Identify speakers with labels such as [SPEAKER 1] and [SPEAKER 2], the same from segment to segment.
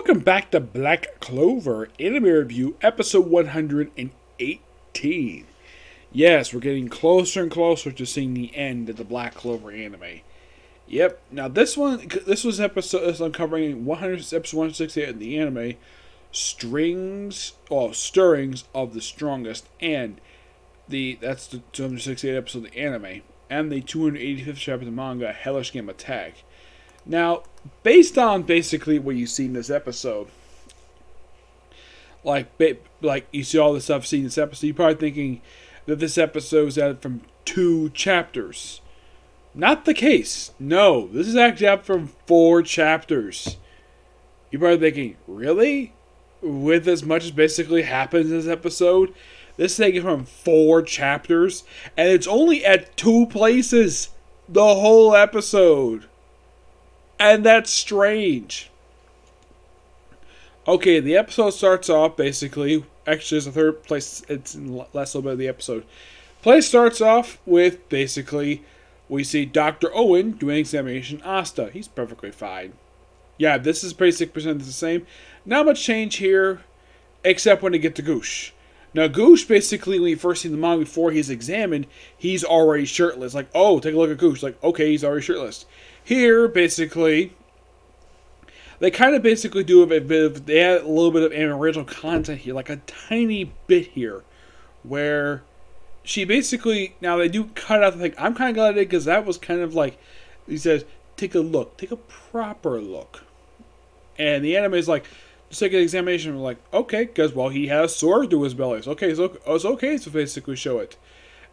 [SPEAKER 1] welcome back to Black Clover Anime Review, episode 118. Yes, we're getting closer and closer to seeing the end of the Black Clover anime. Yep, now this was episode, I'm covering episode 168 of the anime, Stirrings of the Strongest, and that's the 268 episode of the anime, and the 285th chapter of the manga, Hellish Game Attack. Now, based on basically what you see in this episode, like you see all the stuff seen in this episode, you're probably thinking that this episode is added from 2 chapters. Not the case. No, this is actually out from 4 chapters. You're probably thinking, really? With as much as basically happens in this episode? This is taken from 4 chapters, and it's only at 2 places the whole episode. And that's strange. Okay, the episode starts off basically. Actually, there's a third place. It's in the last little bit of the episode. Play starts off with basically we see Dr. Owen doing examination Asta. He's perfectly fine. Yeah, this is basically the same. Not much change here, except when they get to Goosh. Now, Goosh basically, when you first see the manga before he's examined, he's already shirtless. Like, oh, take a look at Goosh. Like, okay, he's already shirtless. Here, basically, they kind of basically do they add a little bit of an original content here, like a tiny bit here, where she basically, now they do cut out the thing. I'm kind of glad I did, because that was kind of like, he says, take a look, take a proper look. And the anime is like, just take an examination. We're like, okay, because, well, he has a sword through his belly. So, okay, so it's okay to basically show it.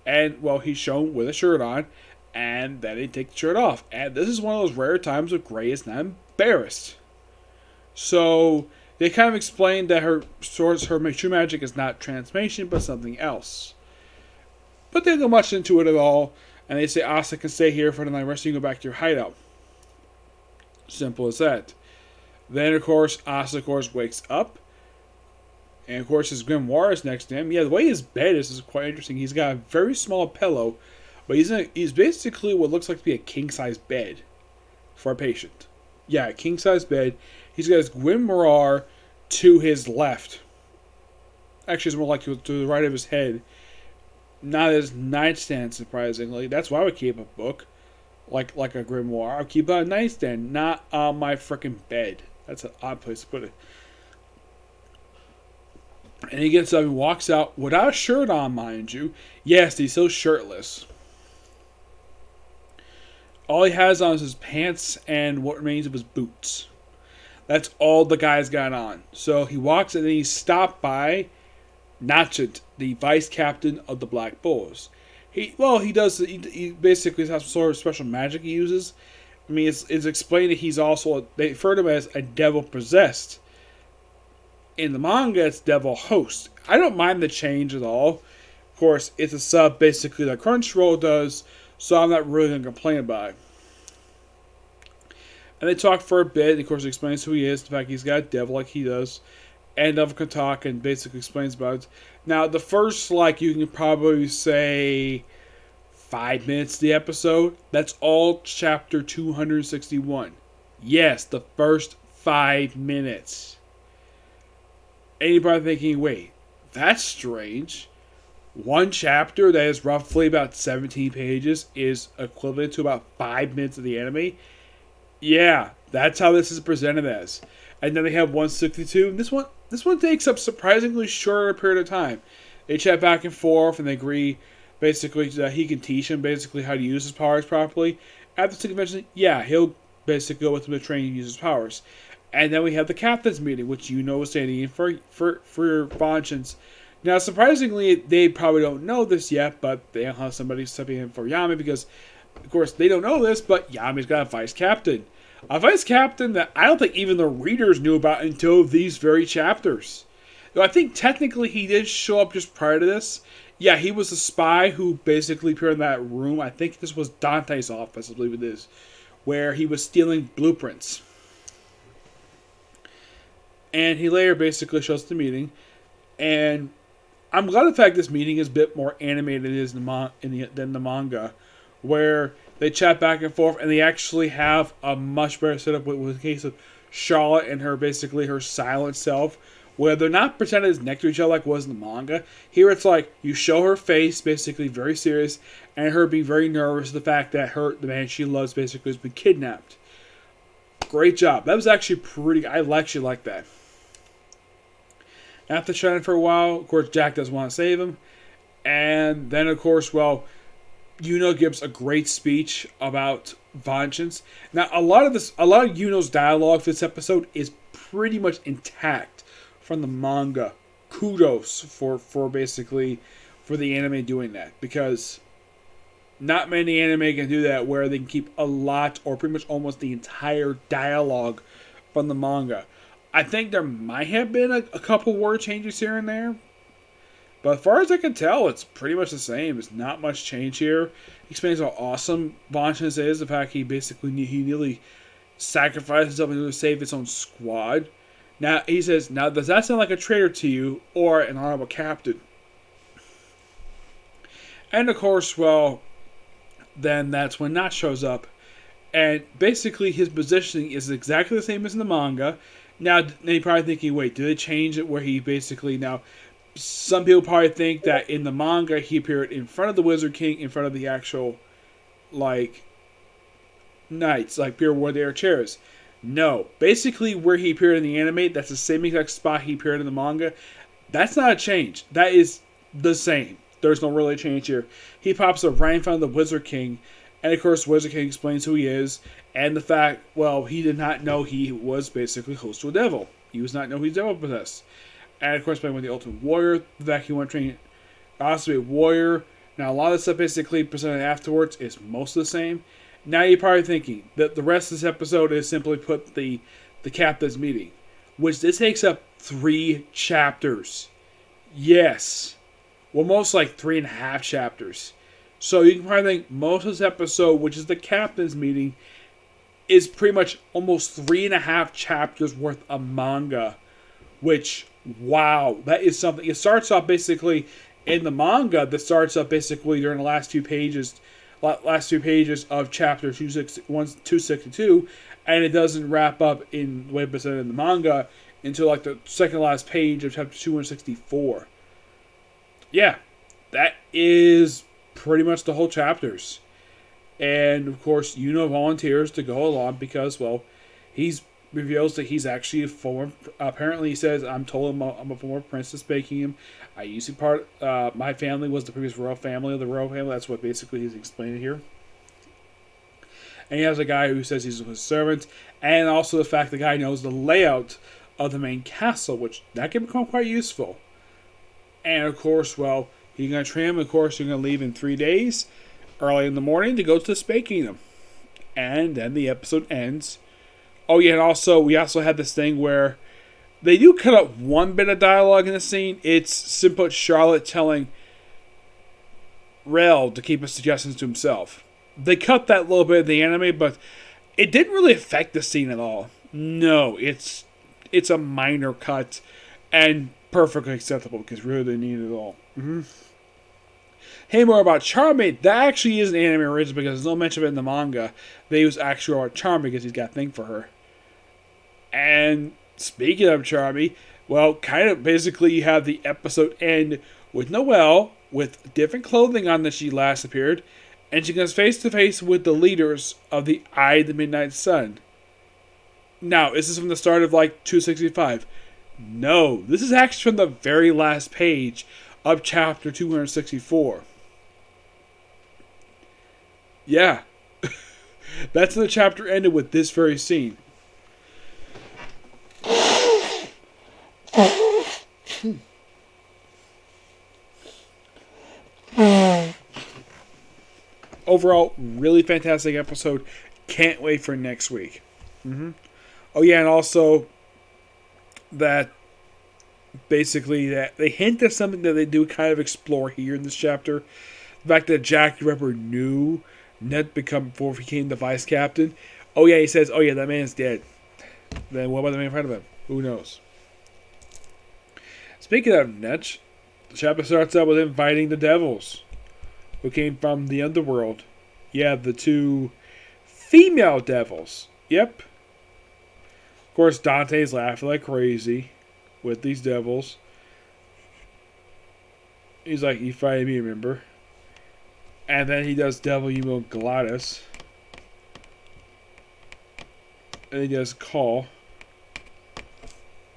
[SPEAKER 1] And, well, he's shown with a shirt on. And then they take the shirt off. And this is one of those rare times where Grey is not embarrassed. So they kind of explain that her true magic is not transformation, but something else. But they don't go much into it at all. And they say Asa can stay here for the night. Rest you can go back to your hideout. Simple as that. Then, of course, Asa, of course, wakes up. And, of course, his grimoire is next to him. Yeah, the way his bed is quite interesting. He's got a very small pillow. But he's basically what looks like to be a king-size bed for a patient. Yeah, a king-size bed. He's got his grimoire to his left. Actually, it's more like to the right of his head. Not his nightstand, surprisingly. That's why I would keep a book. Like a grimoire. I would keep it on a nightstand, not on my freaking bed. That's an odd place to put it. And he gets up and walks out without a shirt on, mind you. Yes, he's still shirtless. All he has on is his pants and what remains of his boots. That's all the guy's got on. So he walks and then he's stopped by Natchet, the vice captain of the Black Bulls. He basically has some sort of special magic he uses. I mean, it's explained that he's also, they refer to him as a devil possessed. In the manga, it's devil host. I don't mind the change at all. Of course, it's a sub basically that Crunchyroll does. So I'm not really going to complain about it. And they talk for a bit. And of course, he explains who he is. The fact he's got a devil like he does. And Devil can talk and basically explains about it. Now, the first, you can probably say 5 minutes of the episode. That's all chapter 261. Yes, the first 5 minutes. Anybody thinking, wait, that's strange. One chapter that is roughly about 17 pages is equivalent to about 5 minutes of the anime. Yeah, that's how this is presented as. And then they have 162. And this one takes up surprisingly shorter period of time. They chat back and forth and they agree basically that he can teach him basically how to use his powers properly. After the convention, yeah, he'll basically go with him to train and use his powers. And then we have the captain's meeting, which is standing in for Bonchins. Now, surprisingly, they probably don't know this yet, but they have somebody stepping in for Yami because, of course, they don't know this, but Yami's got a vice captain. A vice captain that I don't think even the readers knew about until these very chapters. Though I think technically he did show up just prior to this. Yeah, he was a spy who basically appeared in that room. I think this was Dante's office, I believe it is, where he was stealing blueprints. And he later basically shows the meeting, and I'm glad the fact this meeting is a bit more animated than the manga, where they chat back and forth, and they actually have a much better setup with the case of Charlotte and her basically her silent self, where they're not pretending as next to each other like it was in the manga. Here it's like you show her face basically very serious, and her being very nervous the fact that the man she loves basically has been kidnapped. Great job. That was actually pretty. I actually like that. After chatting for a while, of course, Jack does want to save him. And then, of course, well, Yuno gives a great speech about vengeance. Now, a lot of Yuno's dialogue for this episode is pretty much intact from the manga. Kudos for the anime doing that, because not many anime can do that where they can keep a lot or pretty much almost the entire dialogue from the manga. I think there might have been a couple word changes here and there, but as far as I can tell, it's pretty much the same. There's not much change here. He explains how awesome vengeance is, the fact he nearly sacrificed himself to save his own squad. Now, he says, now does that sound like a traitor to you or an honorable captain? And of course, well, then that's when Notch shows up. And basically his positioning is exactly the same as in the manga. Now you're probably thinking, wait, did they change it where he basically now... Some people probably think that in the manga he appeared in front of the Wizard King, in front of the actual, like, knights, like appear where they are chairs. No. Basically where he appeared in the anime, that's the same exact spot he appeared in the manga. That's not a change. That is the same. There's no really change here. He pops up right in front of the Wizard King, and of course Wizard King explains who he is, and the fact, well, he did not know he was basically host to a devil. He was not know he's devil possessed. And of course, playing with the Ultimate Warrior, the fact he went training also be a warrior. Now, a lot of stuff basically presented afterwards is most of the same. Now you're probably thinking that the rest of this episode is simply put the captain's meeting, which this takes up 3 chapters. Yes. Well, most like 3.5 chapters. So you can probably think most of this episode, which is the captain's meeting, is pretty much almost 3.5 chapters worth of manga. Which, wow, that is something. It starts off basically in the manga. That starts off basically during the last few pages of chapter 262, and it doesn't wrap up in the way presented in the manga until like the second last page of chapter 264. Yeah, that is pretty much the whole chapters. And of course, Yuno volunteers to go along because, well, he reveals that he's actually a former. Apparently, he says, "I'm told I'm a former princess baking him. I used to my family was the previous royal family of the royal family." That's what basically he's explaining here. And he has a guy who says he's his servant, and also the fact the guy knows the layout of the main castle, which that can become quite useful. And of course, well, he's going to train him. Of course, you're going to leave in 3 days, early in the morning, to go to the Space Kingdom. And then the episode ends. Oh yeah, and also we also had this thing where they do cut up one bit of dialogue in the scene. It's simply Charlotte telling Rel to keep his suggestions to himself. They cut that little bit of the anime, but it didn't really affect the scene at all. No, it's a minor cut and perfectly acceptable because really they need it all. Mm-hmm. Hey, more about Charmy. That actually is an anime original because there's no mention of it in the manga. They use actual about Charmy because he's got a thing for her. And speaking of Charmy, well, kind of basically you have the episode end with Noelle with different clothing on than she last appeared, and she comes face to face with the leaders of the Eye of the Midnight Sun. Now, is this from the start of like 265? No, this is actually from the very last page of chapter 264. Yeah. That's the chapter ended with this very scene. Overall, really fantastic episode. Can't wait for next week. Mm-hmm. Oh yeah, and also that basically that they hint at something that they do kind of explore here in this chapter. The fact that Jack the Ripper knew Ned before he became the vice captain. Oh yeah, he says, oh yeah, that man's dead. Then what about the man in front of him? Who knows? Speaking of Netch, the chapter starts out with him fighting the devils who came from the underworld. Yeah, the 2 female devils. Yep. course, Dante's laughing like crazy with these devils. He's like, you fighting me, remember? And then he does Devil Emo Gladys. And he does Call.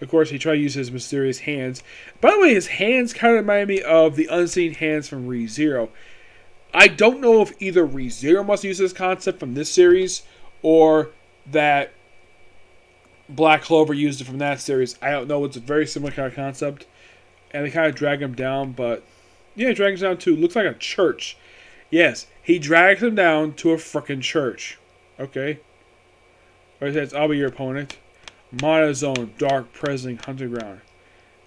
[SPEAKER 1] Of course, he tried to use his mysterious hands. By the way, his hands kind of remind me of the unseen hands from ReZero. I don't know if either ReZero must use this concept from this series or that Black Clover used it from that series. I don't know. It's a very similar kind of concept. And they kind of drag him down, but yeah, drag him down too. Looks like a church. Yes, he drags him down to a frickin' church. Okay. Right, says, I'll be your opponent. Monozone, dark, present, hunting ground.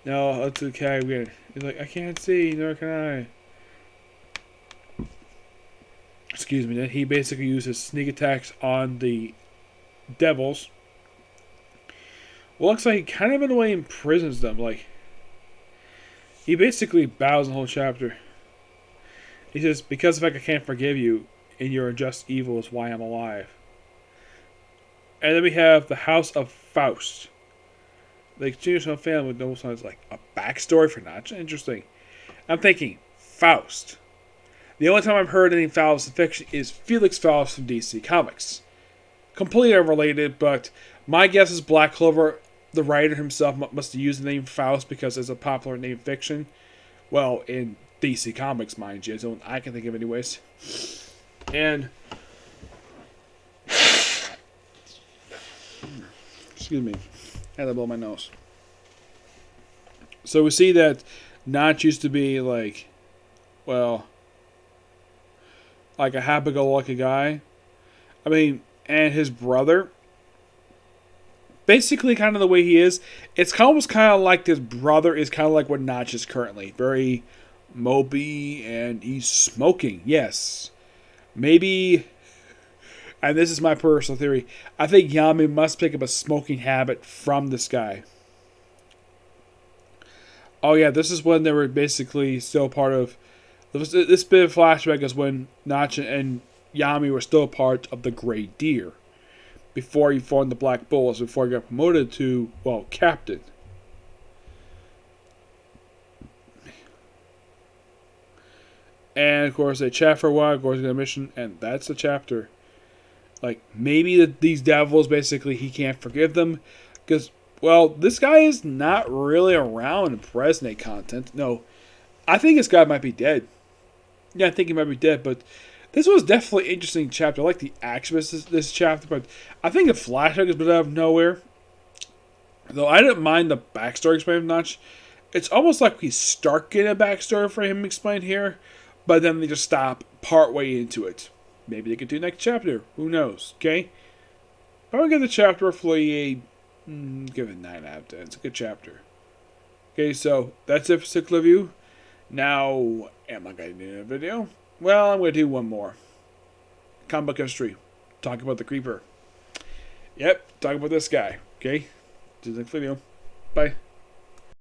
[SPEAKER 1] Now, let's do the cat again. He's like, I can't see, nor can I. Excuse me. Then he basically uses sneak attacks on the devils. Well, looks like he kind of in a way imprisons them. Like, he basically bows the whole chapter. He says, because the fact I can't forgive you and your unjust evil is why I'm alive. And then we have the House of Faust. The continuation family with noble sons, like a backstory for Notch. Interesting. I'm thinking, Faust. The only time I've heard any Faust in fiction is Felix Faust from DC Comics. Completely unrelated, but my guess is Black Clover, the writer himself, must have used the name Faust because it's a popular name in fiction. Well, in DC Comics, mind you. It's the one I can think of anyways. And excuse me. I had to blow my nose. So we see that Notch used to be like, well, like a happy-go-lucky guy. I mean, and his brother, basically kind of the way he is, it's almost kind of like his brother is kind of like what Notch is currently. Very mopey, and he's smoking. Yes. Maybe, and this is my personal theory, I think Yami must pick up a smoking habit from this guy. Oh yeah, this is when they were basically still part of, this bit of flashback is when Notch and Yami were still part of the Grey Deer. Before he formed the Black Bulls, before he got promoted to, well, captain. And of course they chat for a while, goes on a mission, and that's the chapter. Like, maybe these devils, basically, he can't forgive them. Because, well, this guy is not really around in present content. No, I think this guy might be dead. Yeah, I think he might be dead, but this was definitely an interesting chapter. I like the action of this chapter, but I think the flashback is a bit out of nowhere. Though I didn't mind the backstory explained Notch. It's almost like we start getting a backstory for him explained here, but then they just stop partway into it. Maybe they could do next chapter. Who knows? Okay? I would give the chapter roughly a give it 9 out of 10. It's a good chapter. Okay, so that's it for Cycle of You. Now, am I going to do a video? Well, I'm going to do one more. Comic book history. Talk about the Creeper. Yep, talk about this guy. Okay? Do the next video. Bye.